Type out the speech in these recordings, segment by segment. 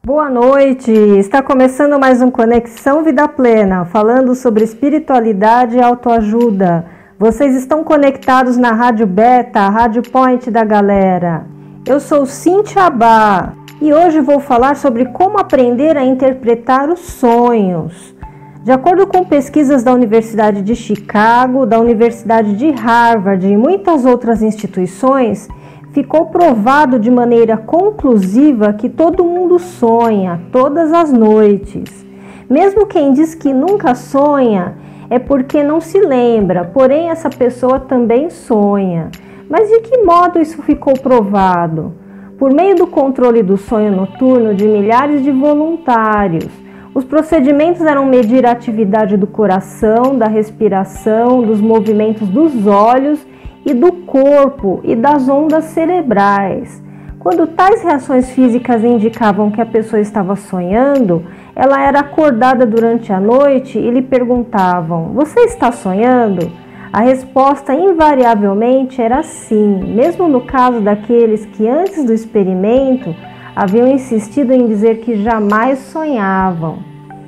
Boa noite! Está começando mais um Conexão Vida Plena, falando sobre espiritualidade e autoajuda. Vocês estão conectados na Rádio Beta, a Rádio Point da galera. Eu sou Cíntia Bá e hoje vou falar sobre como aprender a interpretar os sonhos. De acordo com pesquisas da Universidade de Chicago, da Universidade de Harvard e muitas outras instituições, ficou provado de maneira conclusiva que todo mundo sonha, todas as noites. Mesmo quem diz que nunca sonha, é porque não se lembra, porém essa pessoa também sonha. Mas de que modo isso ficou provado? Por meio do controle do sonho noturno de milhares de voluntários. Os procedimentos eram medir a atividade do coração, da respiração, dos movimentos dos olhos e do corpo e das ondas cerebrais. Quando tais reações físicas indicavam que a pessoa estava sonhando, ela era acordada durante a noite e lhe perguntavam: "Você está sonhando?" A resposta invariavelmente era sim, mesmo no caso daqueles que antes do experimento haviam insistido em dizer que jamais sonhavam.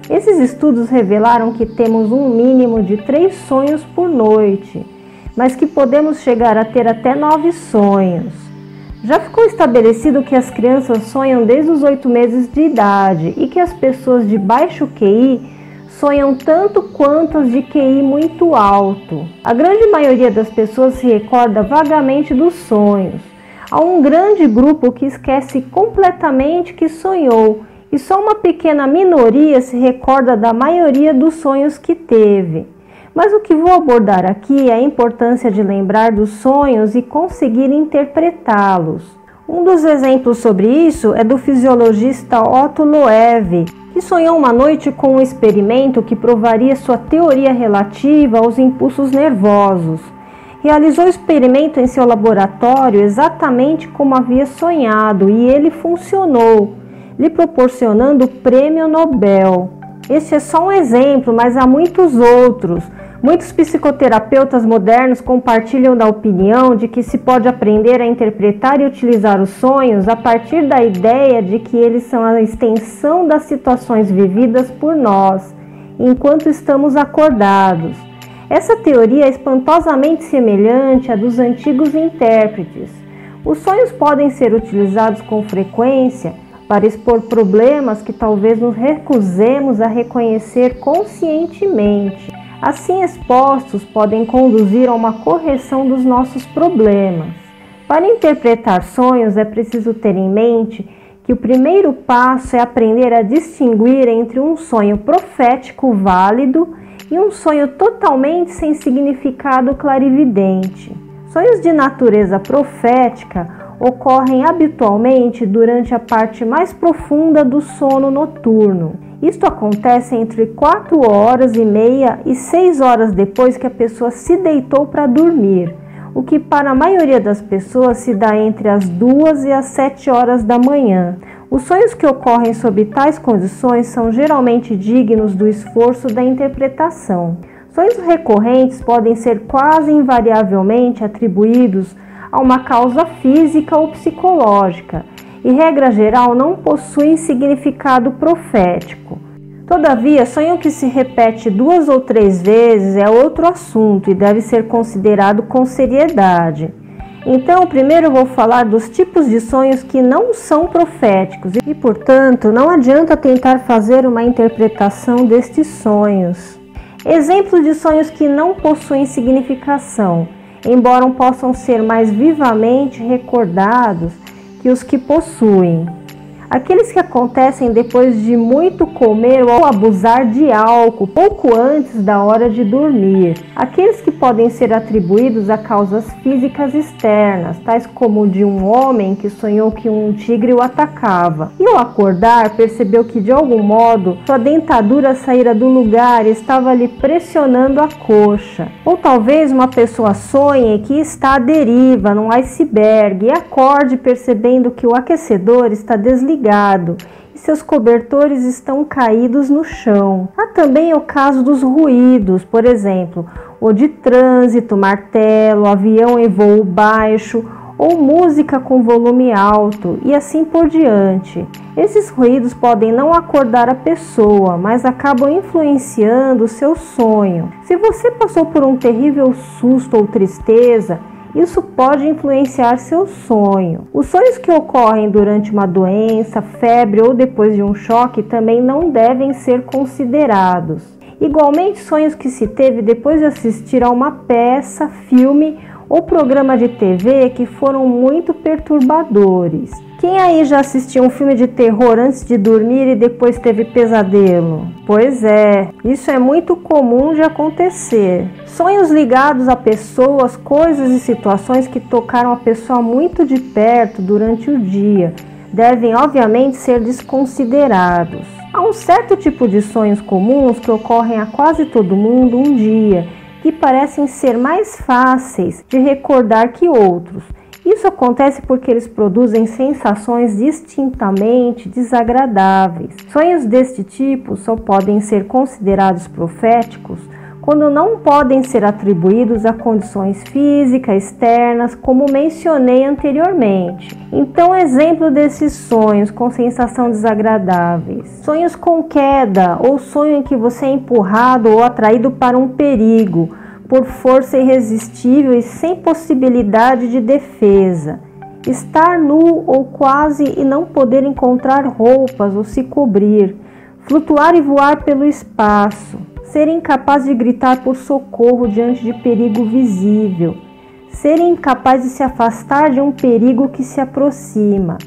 Esses estudos revelaram que temos um mínimo de 3 sonhos por noite, mas que podemos chegar a ter até 9 sonhos. Já ficou estabelecido que as crianças sonham desde os 8 meses de idade e que as pessoas de baixo QI sonham tanto quanto as de QI muito alto. A grande maioria das pessoas se recorda vagamente dos sonhos. Há um grande grupo que esquece completamente que sonhou e só uma pequena minoria se recorda da maioria dos sonhos que teve. Mas o que vou abordar aqui é a importância de lembrar dos sonhos e conseguir interpretá-los. Um dos exemplos sobre isso é do fisiologista Otto Loew, que sonhou uma noite com um experimento que provaria sua teoria relativa aos impulsos nervosos. Realizou o experimento em seu laboratório exatamente como havia sonhado e ele funcionou, lhe proporcionando o Prêmio Nobel. Este é só um exemplo, mas há muitos outros. Muitos psicoterapeutas modernos compartilham da opinião de que se pode aprender a interpretar e utilizar os sonhos a partir da ideia de que eles são a extensão das situações vividas por nós, enquanto estamos acordados. Essa teoria é espantosamente semelhante à dos antigos intérpretes. Os sonhos podem ser utilizados com frequência para expor problemas que talvez nos recusemos a reconhecer conscientemente. Assim expostos, podem conduzir a uma correção dos nossos problemas. Para interpretar sonhos, é preciso ter em mente que o primeiro passo é aprender a distinguir entre um sonho profético válido e um sonho totalmente sem significado clarividente. Sonhos de natureza profética ocorrem habitualmente durante a parte mais profunda do sono noturno. Isto acontece entre 4h30 e 6 horas depois que a pessoa se deitou para dormir, o que para a maioria das pessoas se dá entre as 2 e as 7 horas da manhã. Os sonhos que ocorrem sob tais condições são geralmente dignos do esforço da interpretação. Sonhos recorrentes podem ser quase invariavelmente atribuídos a uma causa física ou psicológica e, regra geral, não possuem significado profético. Todavia, sonho que se repete 2 ou 3 vezes é outro assunto e deve ser considerado com seriedade. Então, primeiro eu vou falar dos tipos de sonhos que não são proféticos e, portanto, não adianta tentar fazer uma interpretação destes sonhos. Exemplos de sonhos que não possuem significação, embora possam ser mais vivamente recordados que os que possuem. Aqueles que acontecem depois de muito comer ou abusar de álcool, pouco antes da hora de dormir. Aqueles que podem ser atribuídos a causas físicas externas, tais como o de um homem que sonhou que um tigre o atacava. E ao acordar, percebeu que de algum modo sua dentadura saíra do lugar e estava lhe pressionando a coxa. Ou talvez uma pessoa sonhe que está à deriva num iceberg e acorde percebendo que o aquecedor está desligado e seus cobertores estão caídos no chão. Há também o caso dos ruídos, por exemplo, o de trânsito, martelo, avião em voo baixo ou música com volume alto e assim por diante. Esses ruídos podem não acordar a pessoa, mas acabam influenciando o seu sonho. Se você passou por um terrível susto ou tristeza, isso pode influenciar seu sonho. Os sonhos que ocorrem durante uma doença, febre ou depois de um choque também não devem ser considerados. Igualmente, sonhos que se teve depois de assistir a uma peça, filme ou programa de TV que foram muito perturbadores. Quem aí já assistiu um filme de terror antes de dormir e depois teve pesadelo? Pois é, isso é muito comum de acontecer. Sonhos ligados a pessoas, coisas e situações que tocaram a pessoa muito de perto durante o dia devem obviamente ser desconsiderados. Há um certo tipo de sonhos comuns que ocorrem a quase todo mundo um dia, que parecem ser mais fáceis de recordar que outros. Isso acontece porque eles produzem sensações distintamente desagradáveis. Sonhos deste tipo só podem ser considerados proféticos quando não podem ser atribuídos a condições físicas externas, como mencionei anteriormente. Então, exemplo desses sonhos com sensação desagradáveis: sonhos com queda ou sonho em que você é empurrado ou atraído para um perigo por força irresistível e sem possibilidade de defesa. Estar nu ou quase e não poder encontrar roupas ou se cobrir. Flutuar e voar pelo espaço. Ser incapaz de gritar por socorro diante de perigo visível. Ser incapaz de se afastar de um perigo que se aproxima.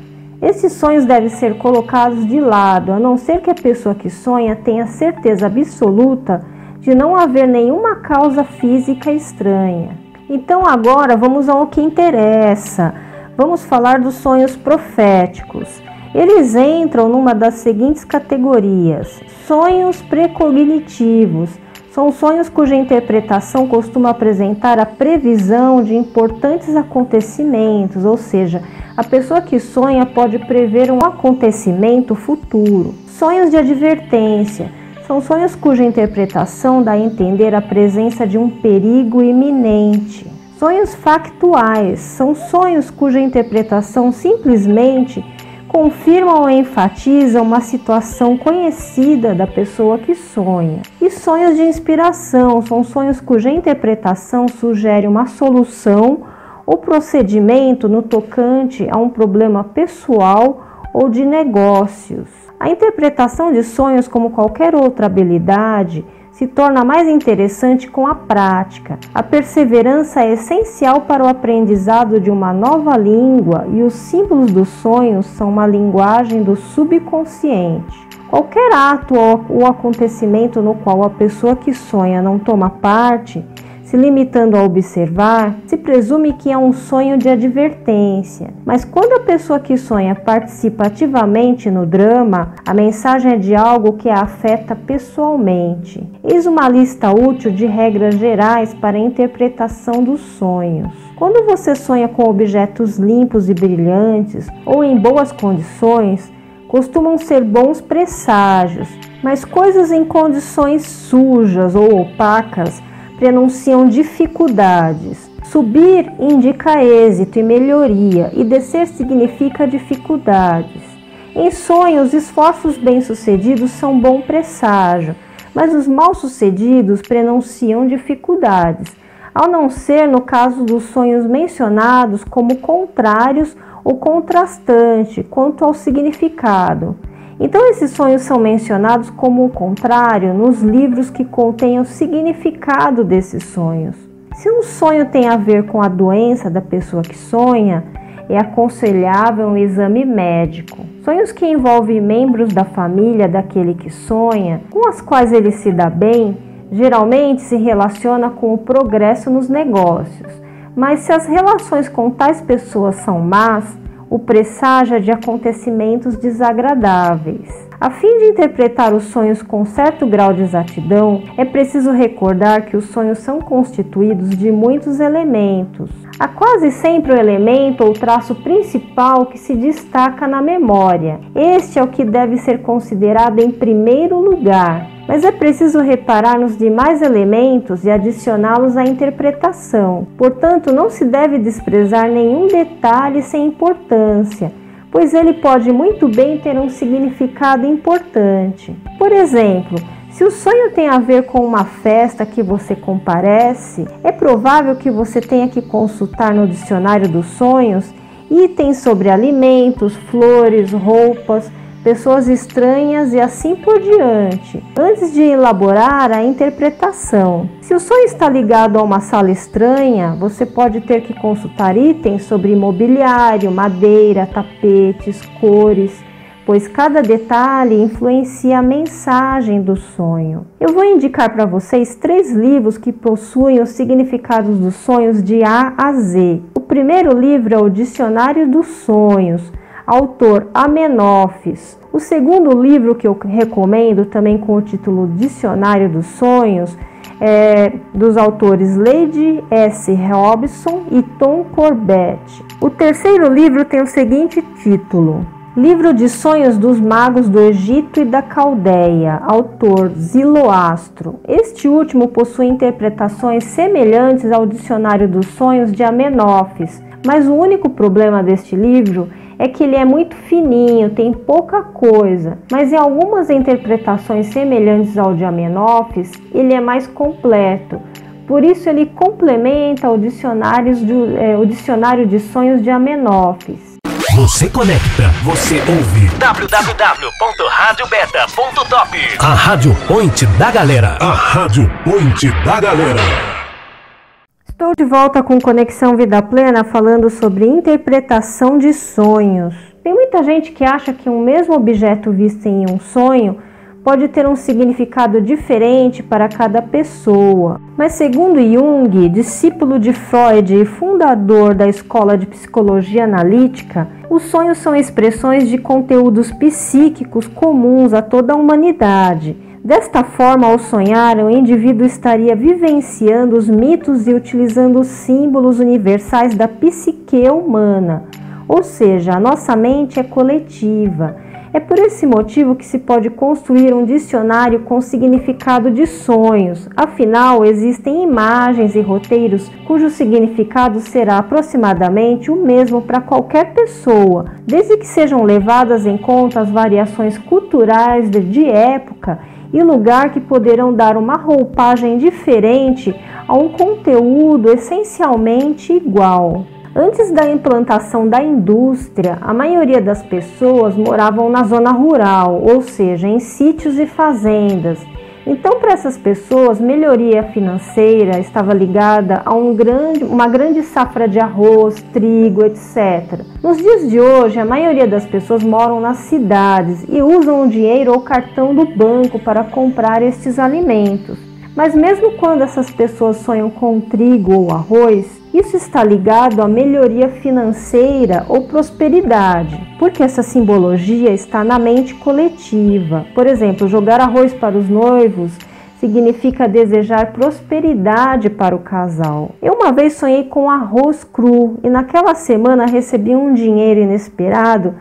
Esses sonhos devem ser colocados de lado, a não ser que a pessoa que sonha tenha certeza absoluta de não haver nenhuma causa física estranha. Então agora vamos ao que interessa. Vamos falar dos sonhos proféticos. Eles entram numa das seguintes categorias: sonhos precognitivos. São sonhos cuja interpretação costuma apresentar a previsão de importantes acontecimentos, ou seja, a pessoa que sonha pode prever um acontecimento futuro. Sonhos de advertência. São sonhos cuja interpretação dá a entender a presença de um perigo iminente. Sonhos factuais são sonhos cuja interpretação simplesmente confirma ou enfatiza uma situação conhecida da pessoa que sonha. E sonhos de inspiração são sonhos cuja interpretação sugere uma solução ou procedimento no tocante a um problema pessoal ou de negócios. A interpretação de sonhos, como qualquer outra habilidade, se torna mais interessante com a prática. A perseverança é essencial para o aprendizado de uma nova língua e os símbolos dos sonhos são uma linguagem do subconsciente. Qualquer ato ou acontecimento no qual a pessoa que sonha não toma parte, se limitando a observar, se presume que é um sonho de advertência. Mas quando a pessoa que sonha participa ativamente no drama, a mensagem é de algo que a afeta pessoalmente. Eis uma lista útil de regras gerais para a interpretação dos sonhos. Quando você sonha com objetos limpos e brilhantes ou em boas condições, costumam ser bons presságios, mas coisas em condições sujas ou opacas prenunciam dificuldades. Subir indica êxito e melhoria, e descer significa dificuldades. Em sonhos, esforços bem-sucedidos são bom presságio, mas os mal-sucedidos prenunciam dificuldades, ao não ser no caso dos sonhos mencionados como contrários ou contrastante quanto ao significado. Então, esses sonhos são mencionados como o contrário nos livros que contêm o significado desses sonhos. Se um sonho tem a ver com a doença da pessoa que sonha, é aconselhável um exame médico. Sonhos que envolvem membros da família daquele que sonha, com as quais ele se dá bem, geralmente se relaciona com o progresso nos negócios. Mas se as relações com tais pessoas são más, o presságio é de acontecimentos desagradáveis. A fim de interpretar os sonhos com certo grau de exatidão, é preciso recordar que os sonhos são constituídos de muitos elementos. Há quase sempre o elemento ou traço principal que se destaca na memória. Este é o que deve ser considerado em primeiro lugar. mas é preciso reparar nos demais elementos e adicioná-los à interpretação. Portanto, não se deve desprezar nenhum detalhe sem importância, pois ele pode muito bem ter um significado importante. Por exemplo, se o sonho tem a ver com uma festa que você comparece, é provável que você tenha que consultar no dicionário dos sonhos itens sobre alimentos, flores, roupas, pessoas estranhas e assim por diante, antes de elaborar a interpretação. Se o sonho está ligado a uma sala estranha, você pode ter que consultar itens sobre mobiliário, madeira, tapetes, cores, pois cada detalhe influencia a mensagem do sonho. Eu vou indicar para vocês 3 livros que possuem os significados dos sonhos de A a Z. O primeiro livro é o Dicionário dos Sonhos, autor Amenófis. O segundo livro que eu recomendo, também com o título Dicionário dos Sonhos, é dos autores Lady S. Robson e Tom Corbett. O terceiro livro tem o seguinte título: Livro de Sonhos dos Magos do Egito e da Caldeia, autor Zoroastro. Este último possui interpretações semelhantes ao Dicionário dos Sonhos de Amenófis, mas o único problema deste livro é que ele é muito fininho, tem pouca coisa, mas em algumas interpretações semelhantes ao de Amenófis, ele é mais completo. Por isso ele complementa o Dicionário de Sonhos de Amenófis. Você conecta, você ouve www.radiobeta.top. A Rádio Point da Galera. A Rádio Point da Galera. Estou de volta com Conexão Vida Plena, falando sobre interpretação de sonhos. Tem muita gente que acha que um mesmo objeto visto em um sonho pode ter um significado diferente para cada pessoa. Mas segundo Jung, discípulo de Freud e fundador da Escola de Psicologia Analítica, os sonhos são expressões de conteúdos psíquicos comuns a toda a humanidade. Desta forma, ao sonhar, o indivíduo estaria vivenciando os mitos e utilizando os símbolos universais da psique humana, ou seja, a nossa mente é coletiva. É por esse motivo que se pode construir um dicionário com significado de sonhos. Afinal, existem imagens e roteiros cujo significado será aproximadamente o mesmo para qualquer pessoa, desde que sejam levadas em conta as variações culturais de época e lugar que poderão dar uma roupagem diferente a um conteúdo essencialmente igual. Antes da implantação da indústria, a maioria das pessoas moravam na zona rural, ou seja, em sítios e fazendas. Então, para essas pessoas, melhoria financeira estava ligada a uma grande safra de arroz, trigo, etc. Nos dias de hoje, a maioria das pessoas moram nas cidades e usam o dinheiro ou cartão do banco para comprar estes alimentos. Mas mesmo quando essas pessoas sonham com trigo ou arroz, isso está ligado à melhoria financeira ou prosperidade, porque essa simbologia está na mente coletiva. Por exemplo, jogar arroz para os noivos significa desejar prosperidade para o casal. Eu uma vez sonhei com arroz cru e naquela semana recebi um dinheiro inesperado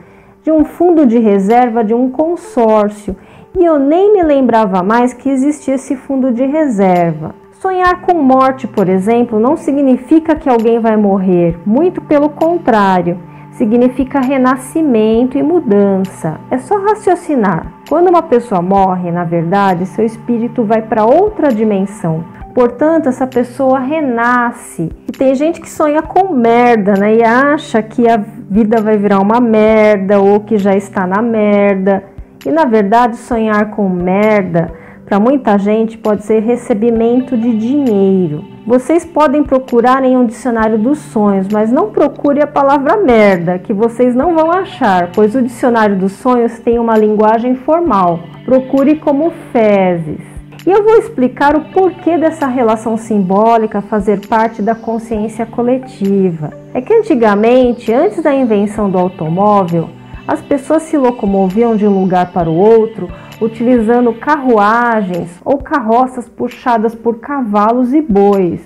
de um fundo de reserva de um consórcio e eu nem me lembrava mais que existia esse fundo de reserva. Sonhar com morte, por exemplo, não significa que alguém vai morrer, muito pelo contrário, significa renascimento e mudança. É só raciocinar. Quando uma pessoa morre, na verdade, seu espírito vai para outra dimensão. Portanto, essa pessoa renasce. E tem gente que sonha com merda, né? E acha que a vida vai virar uma merda ou que já está na merda. E na verdade, sonhar com merda para muita gente pode ser recebimento de dinheiro. Vocês podem procurar em um dicionário dos sonhos, mas não procure a palavra merda, que vocês não vão achar, pois o dicionário dos sonhos tem uma linguagem formal. Procure como fezes. E eu vou explicar o porquê dessa relação simbólica fazer parte da consciência coletiva. É que antigamente, antes da invenção do automóvel, as pessoas se locomoviam de um lugar para o outro utilizando carruagens ou carroças puxadas por cavalos e bois,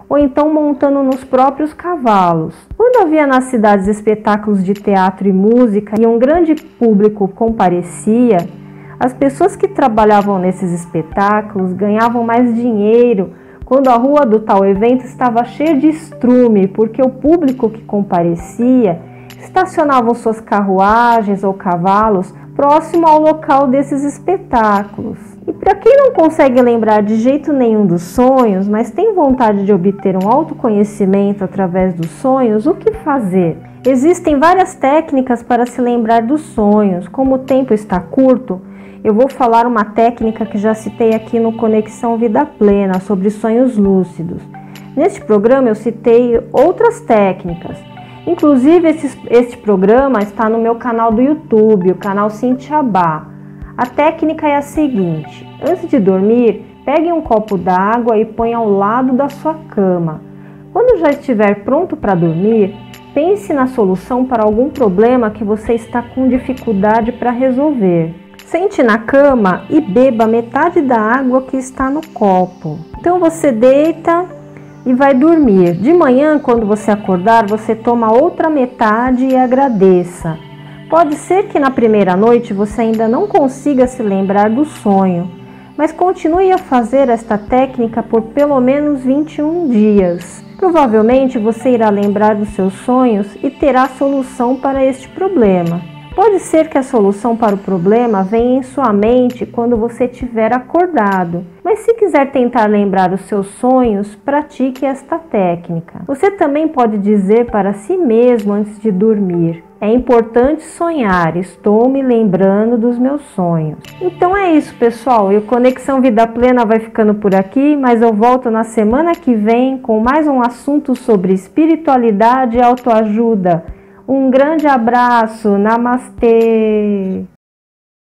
ou então montando nos próprios cavalos. Quando havia nas cidades espetáculos de teatro e música e um grande público comparecia, As pessoas que trabalhavam nesses espetáculos ganhavam mais dinheiro quando a rua do tal evento estava cheia de estrume, porque o público que comparecia estacionavam suas carruagens ou cavalos próximo ao local desses espetáculos. E para quem não consegue lembrar de jeito nenhum dos sonhos, mas tem vontade de obter um autoconhecimento através dos sonhos, o que fazer? Existem várias técnicas para se lembrar dos sonhos. Como o tempo está curto, eu vou falar uma técnica que já citei aqui no Conexão Vida Plena, sobre sonhos lúcidos. Neste programa eu citei outras técnicas. Inclusive, este programa está no meu canal do YouTube, o canal Cintia Bá. A técnica é a seguinte: antes de dormir, pegue um copo d'água e põe ao lado da sua cama. Quando já estiver pronto para dormir, pense na solução para algum problema que você está com dificuldade para resolver. Sente na cama e beba metade da água que está no copo. Então você deita e vai dormir. De manhã, quando você acordar, você toma outra metade e agradeça. Pode ser que na primeira noite você ainda não consiga se lembrar do sonho, mas continue a fazer esta técnica por pelo menos 21 dias. Provavelmente você irá lembrar dos seus sonhos e terá solução para este problema. Pode ser que a solução para o problema venha em sua mente quando você estiver acordado, mas se quiser tentar lembrar os seus sonhos, pratique esta técnica. Você também pode dizer para si mesmo antes de dormir: é importante sonhar, estou me lembrando dos meus sonhos. Então é isso, pessoal, e o Conexão Vida Plena vai ficando por aqui, mas eu volto na semana que vem com mais um assunto sobre espiritualidade e autoajuda. Um grande abraço, namastê!